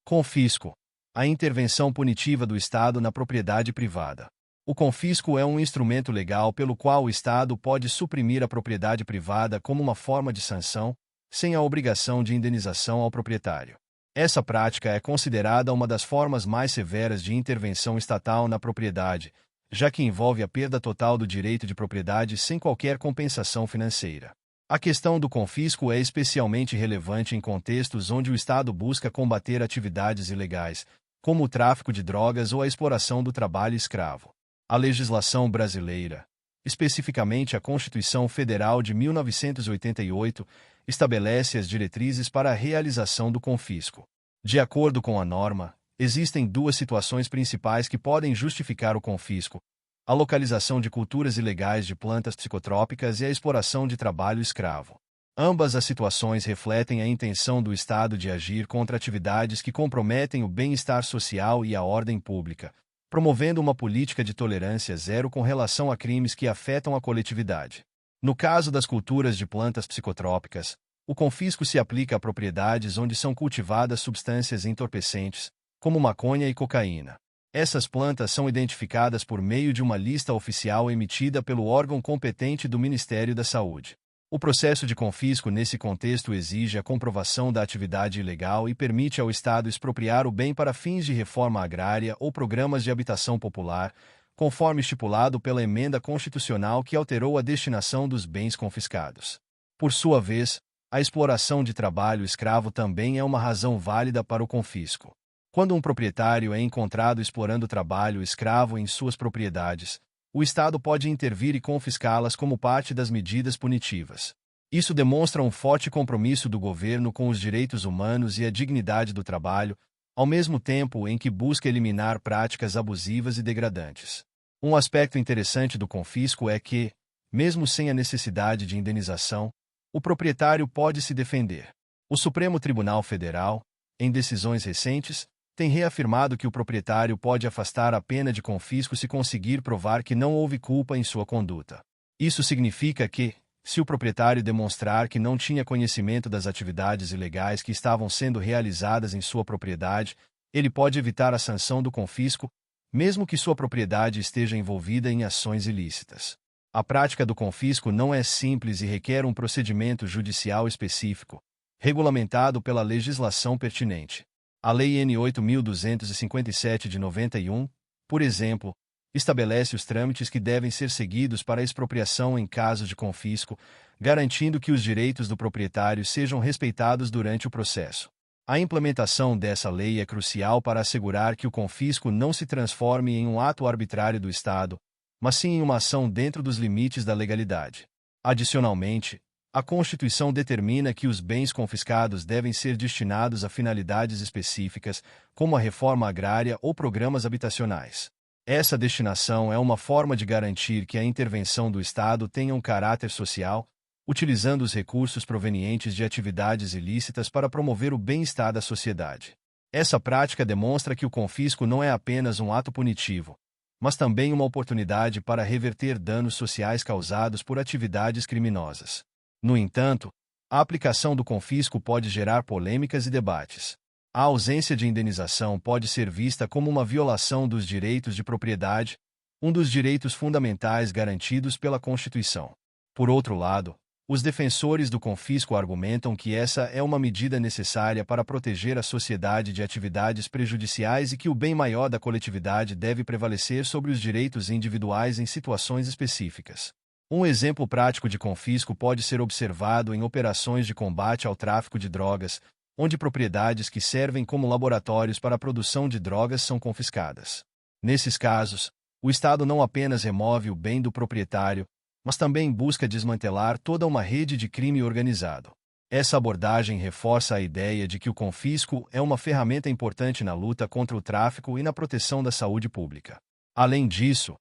Confisco. A intervenção punitiva do Estado na propriedade privada. O confisco é um instrumento legal pelo qual o Estado pode suprimir a propriedade privada como uma forma de sanção, sem a obrigação de indenização ao proprietário. Essa prática é considerada uma das formas mais severas de intervenção estatal na propriedade, já que envolve a perda total do direito de propriedade sem qualquer compensação financeira. A questão do confisco é especialmente relevante em contextos onde o Estado busca combater atividades ilegais, como o tráfico de drogas ou a exploração do trabalho escravo. A legislação brasileira, especificamente a Constituição Federal de 1988, estabelece as diretrizes para a realização do confisco. De acordo com a norma, existem duas situações principais que podem justificar o confisco: a localização de culturas ilegais de plantas psicotrópicas e a exploração de trabalho escravo. Ambas as situações refletem a intenção do Estado de agir contra atividades que comprometem o bem-estar social e a ordem pública, promovendo uma política de tolerância zero com relação a crimes que afetam a coletividade. No caso das culturas de plantas psicotrópicas, o confisco se aplica a propriedades onde são cultivadas substâncias entorpecentes, como maconha e cocaína. Essas plantas são identificadas por meio de uma lista oficial emitida pelo órgão competente do Ministério da Saúde. O processo de confisco nesse contexto exige a comprovação da atividade ilegal e permite ao Estado expropriar o bem para fins de reforma agrária ou programas de habitação popular, conforme estipulado pela emenda constitucional que alterou a destinação dos bens confiscados. Por sua vez, a exploração de trabalho escravo também é uma razão válida para o confisco. Quando um proprietário é encontrado explorando trabalho escravo em suas propriedades, o Estado pode intervir e confiscá-las como parte das medidas punitivas. Isso demonstra um forte compromisso do governo com os direitos humanos e a dignidade do trabalho, ao mesmo tempo em que busca eliminar práticas abusivas e degradantes. Um aspecto interessante do confisco é que, mesmo sem a necessidade de indenização, o proprietário pode se defender. O Supremo Tribunal Federal, em decisões recentes, tem reafirmado que o proprietário pode afastar a pena de confisco se conseguir provar que não houve culpa em sua conduta. Isso significa que, se o proprietário demonstrar que não tinha conhecimento das atividades ilegais que estavam sendo realizadas em sua propriedade, ele pode evitar a sanção do confisco, mesmo que sua propriedade esteja envolvida em ações ilícitas. A prática do confisco não é simples e requer um procedimento judicial específico, regulamentado pela legislação pertinente. A Lei N. 8.257 de 91, por exemplo, estabelece os trâmites que devem ser seguidos para a expropriação em caso de confisco, garantindo que os direitos do proprietário sejam respeitados durante o processo. A implementação dessa lei é crucial para assegurar que o confisco não se transforme em um ato arbitrário do Estado, mas sim em uma ação dentro dos limites da legalidade. Adicionalmente, a Constituição determina que os bens confiscados devem ser destinados a finalidades específicas, como a reforma agrária ou programas habitacionais. Essa destinação é uma forma de garantir que a intervenção do Estado tenha um caráter social, utilizando os recursos provenientes de atividades ilícitas para promover o bem-estar da sociedade. Essa prática demonstra que o confisco não é apenas um ato punitivo, mas também uma oportunidade para reverter danos sociais causados por atividades criminosas. No entanto, a aplicação do confisco pode gerar polêmicas e debates. A ausência de indenização pode ser vista como uma violação dos direitos de propriedade, um dos direitos fundamentais garantidos pela Constituição. Por outro lado, os defensores do confisco argumentam que essa é uma medida necessária para proteger a sociedade de atividades prejudiciais e que o bem maior da coletividade deve prevalecer sobre os direitos individuais em situações específicas. Um exemplo prático de confisco pode ser observado em operações de combate ao tráfico de drogas, onde propriedades que servem como laboratórios para a produção de drogas são confiscadas. Nesses casos, o Estado não apenas remove o bem do proprietário, mas também busca desmantelar toda uma rede de crime organizado. Essa abordagem reforça a ideia de que o confisco é uma ferramenta importante na luta contra o tráfico e na proteção da saúde pública. Além disso,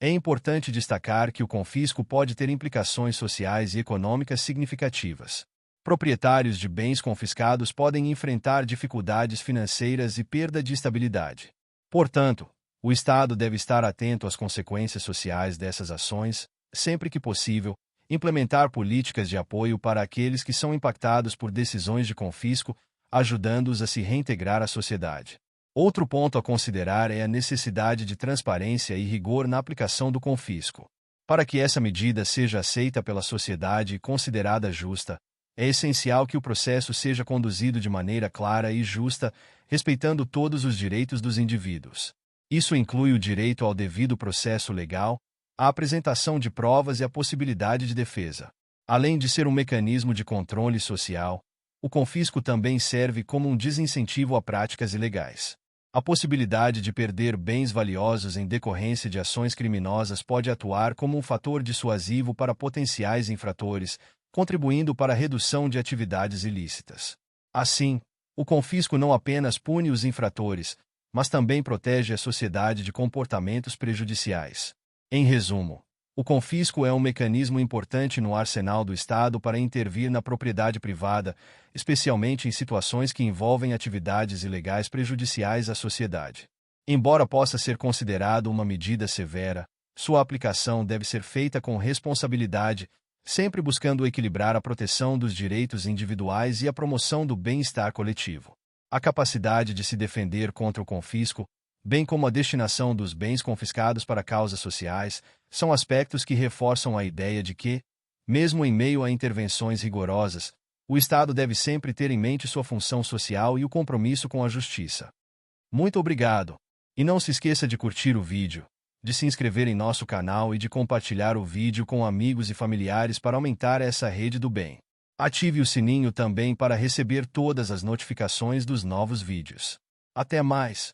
é importante destacar que o confisco pode ter implicações sociais e econômicas significativas. Proprietários de bens confiscados podem enfrentar dificuldades financeiras e perda de estabilidade. Portanto, o Estado deve estar atento às consequências sociais dessas ações, sempre que possível, implementar políticas de apoio para aqueles que são impactados por decisões de confisco, ajudando-os a se reintegrar à sociedade. Outro ponto a considerar é a necessidade de transparência e rigor na aplicação do confisco. Para que essa medida seja aceita pela sociedade e considerada justa, é essencial que o processo seja conduzido de maneira clara e justa, respeitando todos os direitos dos indivíduos. Isso inclui o direito ao devido processo legal, a apresentação de provas e a possibilidade de defesa. Além de ser um mecanismo de controle social, o confisco também serve como um desincentivo a práticas ilegais. A possibilidade de perder bens valiosos em decorrência de ações criminosas pode atuar como um fator dissuasivo para potenciais infratores, contribuindo para a redução de atividades ilícitas. Assim, o confisco não apenas pune os infratores, mas também protege a sociedade de comportamentos prejudiciais. Em resumo, o confisco é um mecanismo importante no arsenal do Estado para intervir na propriedade privada, especialmente em situações que envolvem atividades ilegais prejudiciais à sociedade. Embora possa ser considerado uma medida severa, sua aplicação deve ser feita com responsabilidade, sempre buscando equilibrar a proteção dos direitos individuais e a promoção do bem-estar coletivo. A capacidade de se defender contra o confisco, bem como a destinação dos bens confiscados para causas sociais, são aspectos que reforçam a ideia de que, mesmo em meio a intervenções rigorosas, o Estado deve sempre ter em mente sua função social e o compromisso com a justiça. Muito obrigado! E não se esqueça de curtir o vídeo, de se inscrever em nosso canal e de compartilhar o vídeo com amigos e familiares para aumentar essa rede do bem. Ative o sininho também para receber todas as notificações dos novos vídeos. Até mais!